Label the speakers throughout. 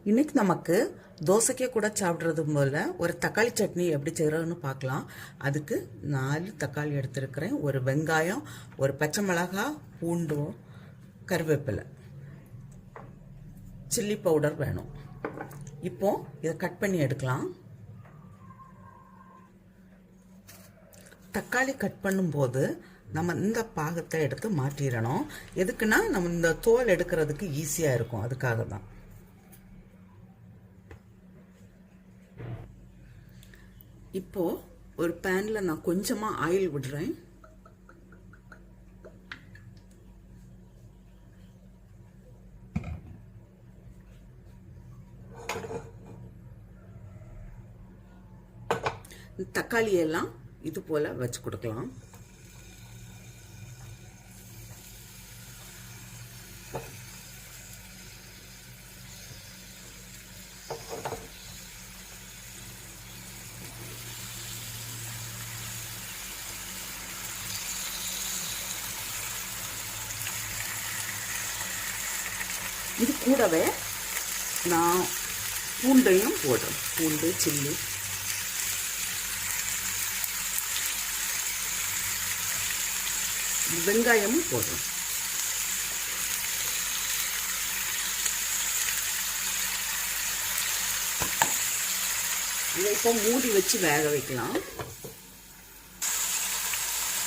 Speaker 1: இன்னைக்கு நமக்கு தோசைக்கே கூட சாப்பிட்றது போல ஒரு தக்காளி சட்னி எப்படி செய்கிறோன்னு பார்க்கலாம். அதுக்கு 4 தக்காளி எடுத்துருக்கிறேன், ஒரு வெங்காயம், ஒரு பச்சை மிளகாய், பூண்டு, கருவேப்பிலை, சில்லி பவுடர் வேணும். இப்போ இதை கட் பண்ணி எடுக்கலாம். தக்காளி கட் பண்ணும்போது நம்ம இந்த பாகத்தை எடுத்து மாற்றிடணும். எதுக்குன்னா நம்ம இந்த தோல் எடுக்கிறதுக்கு ஈஸியாக இருக்கும், அதுக்காக தான். இப்போ ஒரு பேன்ல நான் கொஞ்சமா ஆயில் விடுறேன். தக்காளி எல்லாம் இது போல வச்சு கொடுக்கலாம். இது கூடவே நான் பூண்டையும் போடுறேன். பூண்டு, சில்லி, வெங்காயமும் போடுறோம். இதை இப்போ மூடி வச்சு வேக வைக்கலாம்.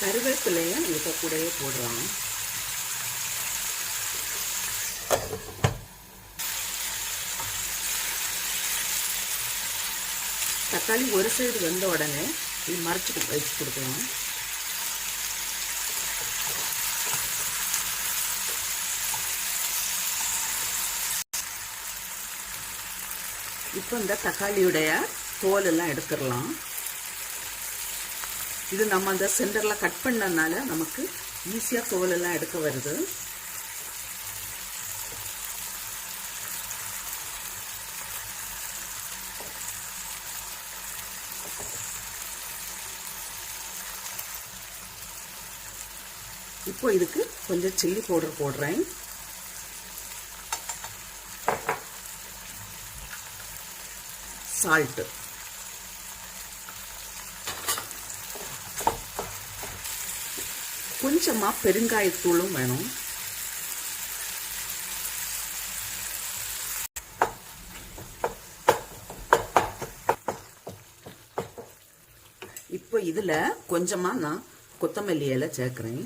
Speaker 1: கருவேப்பிலையும் இப்போ கூடவே போடலாம். தக்காளி ஒரு சைடு வெந்த உடனே இது மறைச்சு வச்சு கொடுக்கலாம். இப்போ இந்த தக்காளியுடைய தோல் எல்லாம் எடுத்துடலாம். இது நம்ம அந்த சென்டரில் கட் பண்ணனால நமக்கு ஈஸியாக தோல் எல்லாம் எடுக்க வருது. இப்போ இதுக்கு கொஞ்சம் சில்லி பவுடர் போடுறேன். சால்ட், கொஞ்சமா பெருங்காயத்தூளும் வேணும். இப்போ இதுல கொஞ்சமா நான் கொத்தமல்லி இலை சேர்க்கிறேன்.